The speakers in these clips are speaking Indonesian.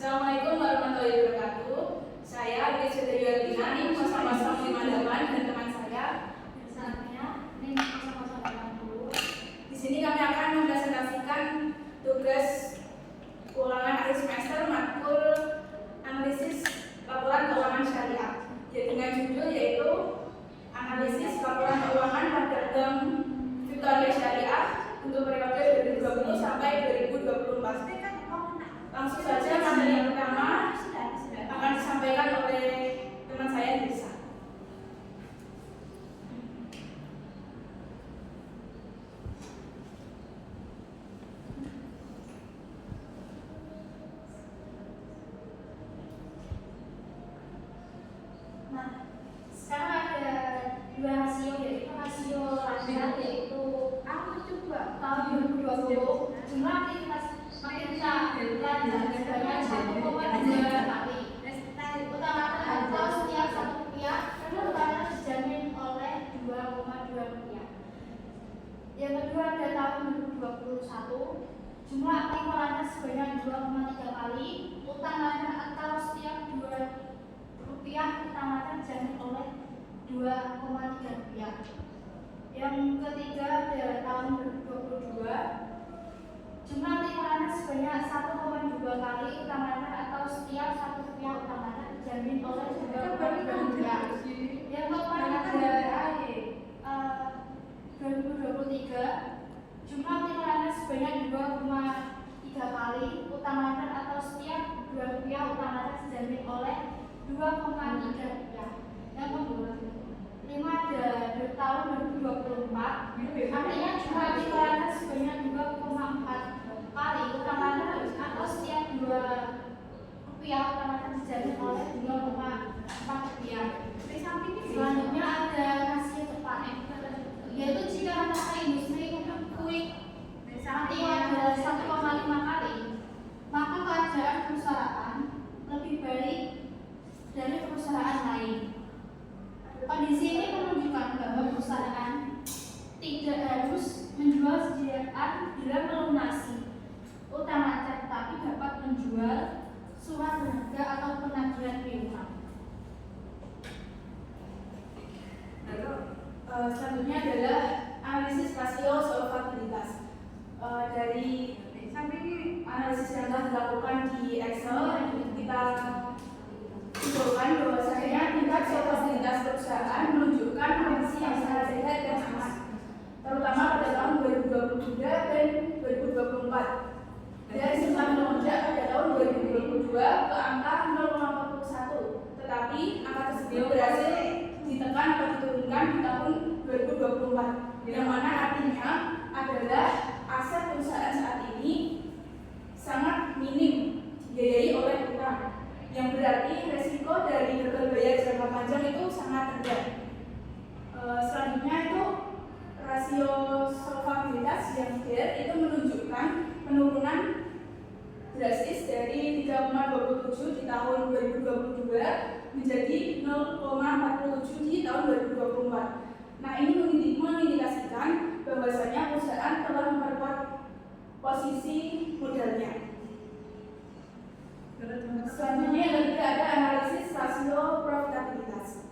Assalamualaikum warahmatullahi wabarakatuh. Saya Luis Yudhiyardina, NIM 0058 dan teman saya Misalnya, NIM 0080. Di sini kami akan mempresentasikan tugas ulangan akhir semester matkul analisis laporan keuangan syariah, dengan judul yaitu analisis laporan keuangan pada Bank Victoria Syariah untuk periode 2020 sampai 2024. Langsung saja materi yang pertama akan disampaikan oleh teman saya Lisa. Nah, sekarang ada dua rasio, yaitu rasio landal, yaitu tahun 2020 jumlah aktivitas makinsa dan sebanyak 1,2 kali. Utamakan atau setiap satu rupiah utamakan dijamin oleh 2,2 rupiah. Yang kedua ada tahun 2021 jumlah aktivitas sebanyak 2,3 kali. Utamakan atau setiap 2 rupiah utamakan dijamin oleh 2,3 rupiah. Yang ketiga ada tahun 2022 jumlah timbangan sebanyak 1,2 kali utamakan atau setiap 1 rupiah utamakan dijamin oleh 2,2 rupiah. Yang keempat ada 2023 jumlah timbangan sebanyak 2,3 kali utamakan atau setiap 2 rupiah utamakan dijamin oleh 2,3 rupiah. Yang kelima ada tahun 2024 artinya jumlah timbangan sebanyak 2,4 kali utamakan atau setiap 2 rupiah utamakan dijamin oleh 2,4 rupiah. Selanjutnya ada rasio tepat, yaitu jika rata industri quick artinya adalah 1,5 kali, maka keadaan perusahaan lebih baik dari perusahaan lain. Kondisi ini menunjukkan bahwa perusahaan tidak harus menjual sediaan bila melunasi utamakan, tetapi dapat menjual surat berharga atau penagihan piutang. Selanjutnya adalah analisis rasio solvabilitas. Dari analisis yang telah dilakukan di Excel, kita simpulkan bahwasanya tingkat solvabilitas perusahaan menunjukkan kondisi yang sangat sehat dan aman, terutama pada tahun 2023 dan 2024. Dan sempat melonjak pada tahun 2022 ke angka 0,41, tetapi angka tersebut berhasil ditekan atau diturunkan di tahun 2024, yang mana artinya adalah aset perusahaan saat ini sangat minim dibiayai oleh utang, yang berarti resiko dari gagal bayar jangka panjang itu sangat rendah. Selanjutnya itu rasio solvabilitas yang fair itu menunjukkan penurunan drastis dari 3,27 di tahun 2022 menjadi 0,47 di tahun 2024. Nah, ini mengindikasikan bahwasanya perusahaan telah memperkuat posisi modalnya. Selanjutnya yang ketiga ada analisis rasio profitabilitas.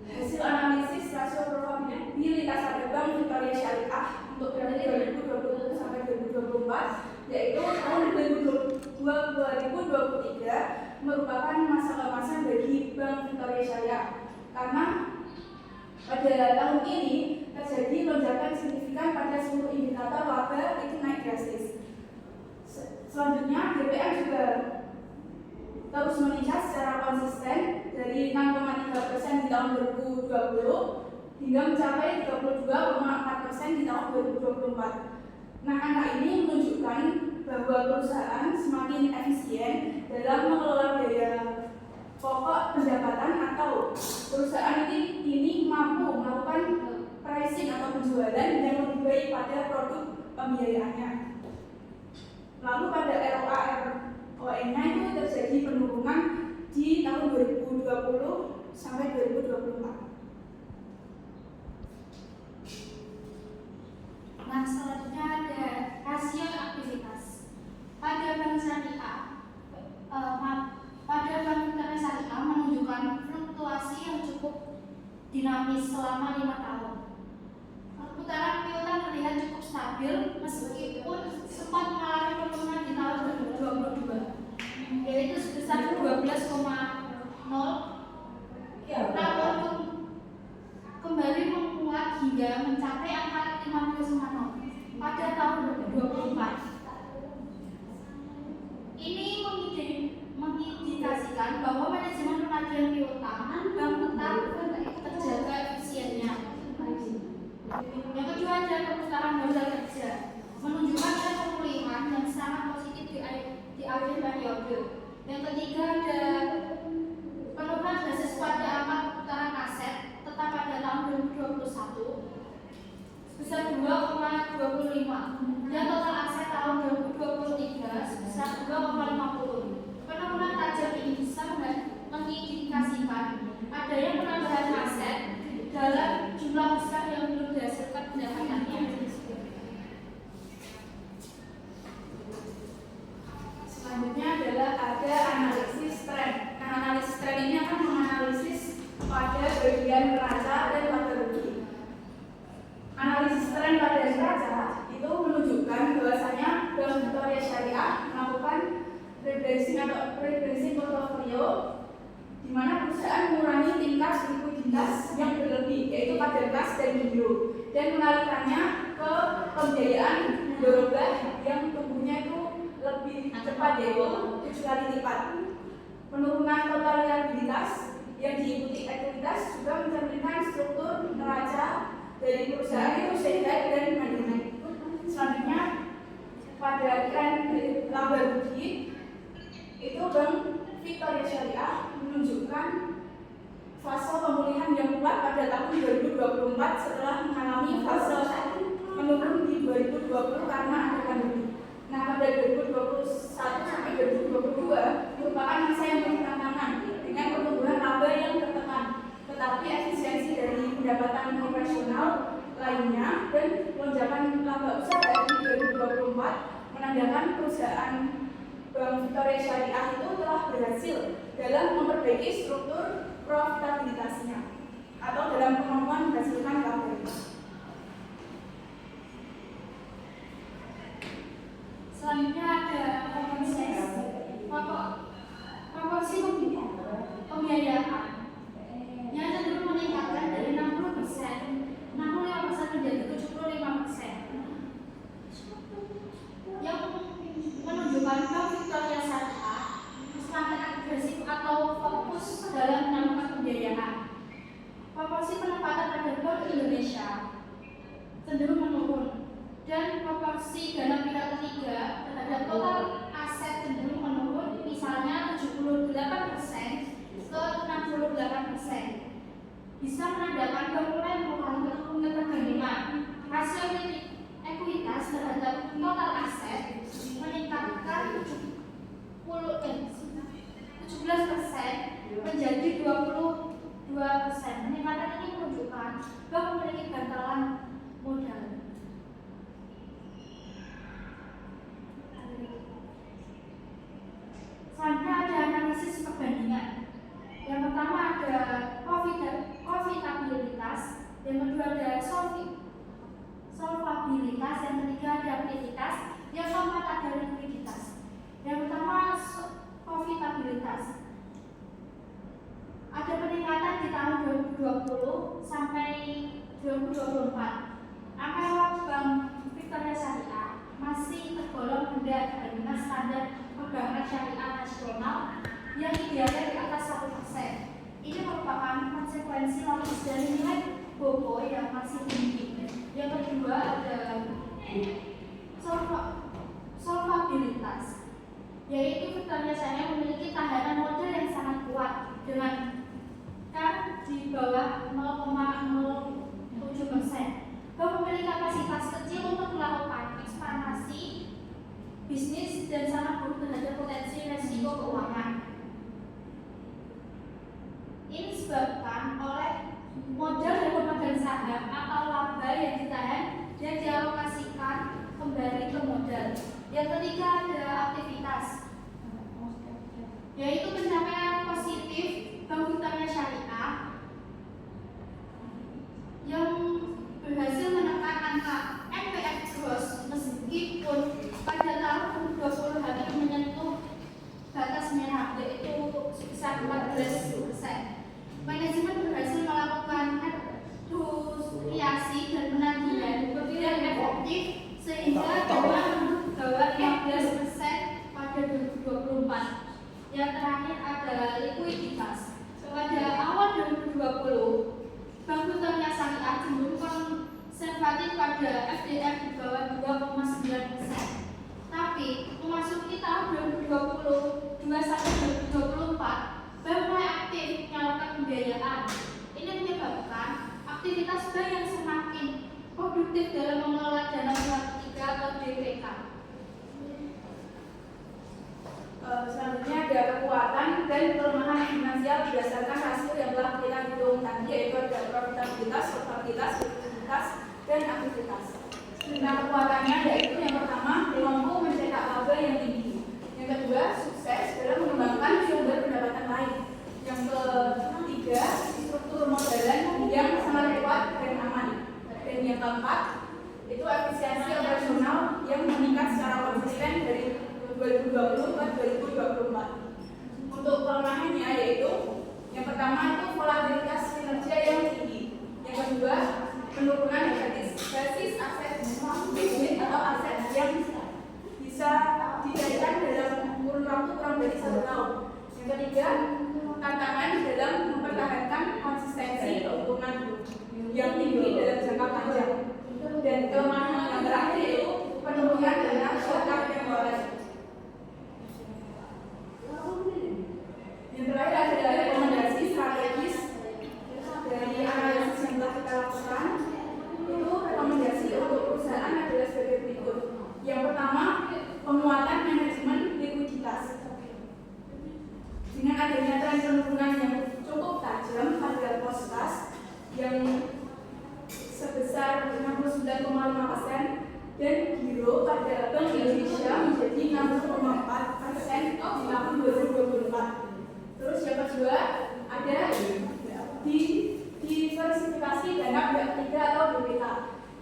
Hasil analisis rasio profitabilitas pada Bank Victoria Syariah untuk periode 2020 sampai 2024, yaitu tahun 2023 merupakan masa keemasan bagi Bank Victoria Syariah, karena pada tahun ini terjadi lonjakan signifikan pada seluruh indikator laba itu naik drastis. Selanjutnya BPM juga terus meningkat secara konsisten dari 6,3% di tahun 2020 hingga mencapai 32,4% di tahun 2024. Nah, angka ini menunjukkan bahwa perusahaan semakin efisien dalam mengelola biaya pokok pendapatan, atau perusahaan ini mampu melakukan pricing atau penjualan yang lebih baik pada produk pembiayaannya. Lalu pada ROA/ROE-nya itu terjadi penurunan di tahun 2020 sampai 2024. Nah, selanjutnya ada rasio aktivitas. Pada Bank Syariah pada Bank Internet Syariah menunjukkan fluktuasi yang cukup dinamis selama 5 tahun. Perputaran piutang terlihat cukup stabil meskipun sempat mengalami penurunan di tahun 2022, yaitu sebesar 12,0, namun kembali menguat hingga mencapai angka 15,0 pada tahun 2024. Ini mengindikasikan bahwa manajemen penagihan piutang bank tetap terjaga efisiennya. Yang kedua ada perputaran modal kerja, menunjukkan tren pemulihan yang sangat positif di akhir periode. Yang ketiga ada penurunan basis pada angka perputaran aset tetap pada tahun 2021 sebesar 2,25 dan total aset tahun 2023 sebesar 2,50. Penurunan tajam ini bisa mengindikasikan adanya penambahan aset dalam jumlah besar yang belum dihasilkan pendapatannya. Selanjutnya adalah ada analisis tren. Nah, analisis tren ini akan menganalisis pada bagian neraca dan laba rugi. Analisis tren pada neraca itu menunjukkan bahwasanya Bank Victoria Syariah melakukan rebalancing portofolio di mana perusahaan mengurangi tingkat likuiditas yang berlebih, yaitu pada kas dan giro, dan mengalihkannya ke pembiayaan mudorobah yang tumbuhnya itu lebih cepat, yaitu 7 kali lipat. Penurunan total liabilitas yang diikuti ekuitas juga mencerminkan struktur neraca dari perusahaan itu sehat dan mandiri. Selanjutnya pada tren laba rugi itu Bank Victoria Syariah menunjukkan fase pemulihan yang kuat pada tahun 2024 setelah mengalami fase menurun di 2020 karena ada pandemi. Nah, pada 2021 sampai 2022 merupakan masa yang penuh tantangan dengan pertumbuhan laba yang tertekan, tetapi efisiensi dari pendapatan operasional lainnya dan lonjakan laba usaha di 2024 menandakan perusahaan Bank Victoria Syariah itu telah berhasil dalam memperbaiki struktur profitabilitasnya atau dalam kemampuan menghasilkan laba. Selanjutnya ada proporsi pembiayaan yang cenderung meningkatkan dari 65% menjadi 75%, yang menunjukkan Bank Victoria Syariah semakin agresif atau fokus dalam melakukan pembiayaan. Proporsi penempatan pada Bank Indonesia cenderung menurun, dan proporsi dana pihak ketiga terhadap total aset cenderung menurun, misalnya 78% ke 68%. Bisa menandakan mulai mengurangi ketergantungan. Rasio ekuitas terhadap total aset meningkatkan 17% menjadi 22%. Peningkatan ini menunjukkan bank memiliki bantalan modal. Selanjutnya ada analisis perbandingan. Yang pertama ada profitabilitas, yang kedua ada solvabilitas, yang ketiga ada aktivitas, yang keempat ada likuiditas. Yang pertama profitabilitas. Ada peningkatan di tahun 2020 sampai 2024. Angka Bank Victoria Syariah masih tergolong rendah dengan standar perbankan syariah nasional yang idealnya di atas 1%. Ini merupakan konsekuensi logis dari nilai BOPO yang masih tinggi. Yang kedua ada solvabilitas, yaitu Victoria Syariah memiliki tahanan modal yang sangat kuat dengan di bawah 0,07%. Bank memiliki kapasitas kecil untuk melakukan ekspansi bisnis dan sangat buruk terhadap potensi resiko keuangan. Ini disebabkan oleh modal dari pemegang saham atau laba yang ditahan dan dialokasikan kembali ke modal. Yang ketiga ada aktivitas. Yang terakhir adalah likuiditas. Pada awal 2020, Bank Utama Syariah cenderung konservatif pada FDR di bawah 2,9%. Tapi memasuki tahun 2022 sampai 2024, bank mulai aktif menyalurkan pembiayaan. Ini menyebabkan aktivitas bank yang semakin produktif dalam mengelola dana pihak ketiga atau DPK. Selanjutnya ada kekuatan dan kelemahan finansial berdasarkan hasil yang telah kita hitung tadi, yaitu ada profitabilitas, solvabilitas, likuiditas, dan aktivitas. Nah, kekuatannya yaitu yang pertama, mampu mencetak laba yang tinggi. Yang kedua, sukses dalam mengembangkan sumber pendapatan lain. Yang ketiga, struktur modelan yang sangat kuat dan aman. Dan yang keempat, itu efisiensi operasional yang meningkat secara konsisten dari 2020 ke 2024. Untuk kelemahannya yaitu yang pertama itu volatilitas kinerja yang tinggi. Yang kedua, penurunan basis aset bisnis atau aset yang bisa dicairkan dalam kurun waktu kurang dari 1 tahun. Yang ketiga, tantangan dalam mempertahankan konsistensi keuntungan yang tinggi dalam jangka panjang. Dan kelemahan yang terakhir yaitu penurunan dana short-term temporer. Yang terakhir adalah rekomendasi strategis dari analisis yang telah kita lakukan. Itu rekomendasi untuk perusahaan adalah sebagai berikut. Yang pertama, penguatan manajemen likuiditas. Dengan adanya tren penurunan yang cukup tajam pada pos kas yang sebesar 69,5% dan giro pada Bank Indonesia menjadi 60,4% di tahun 2024. Terus yang kedua ada diversifikasi dana pihak ketiga atau DPK,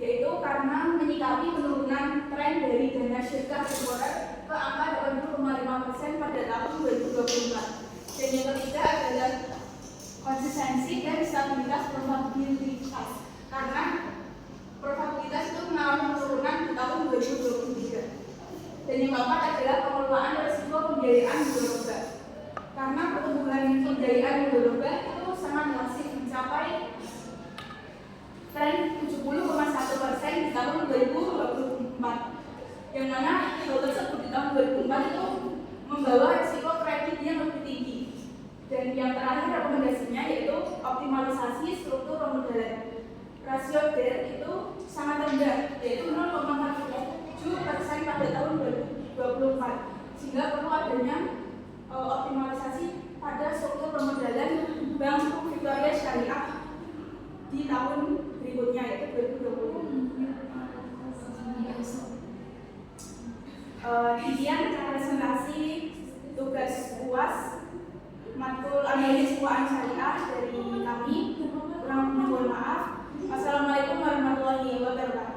yaitu karena menyikapi penurunan tren dari dana syirkah temporer ke angka 80,5% pada tahun 2024. Dan yang ketiga adalah konsistensi dan stabilitas profitabilitas, karena profitabilitas itu mengalami penurunan di tahun 2023. Dan yang keempat adalah pengelolaan risiko pembiayaan berubah, karena pertumbuhan pembiayaan berubah itu sangat masif mencapai tren 70,1% di tahun 2024, yang mana hal tersebut di tahun 2024 itu membawa risiko kredit yang lebih tinggi. Dan yang terakhir rekomendasinya yaitu optimalisasi struktur pemodalan. Rasio DER itu sangat rendah, yaitu 0,47% pada tahun 2024, sehingga perlu adanya optimalisasi pada struktur pemodalan Bank Victoria Syariah di tahun berikutnya, yaitu 2020. Demikian presentasi tugas UAS matkul analisis keuangan syariah dari kami. Kurang mohon maaf. Wassalamualaikum warahmatullahi wabarakatuh.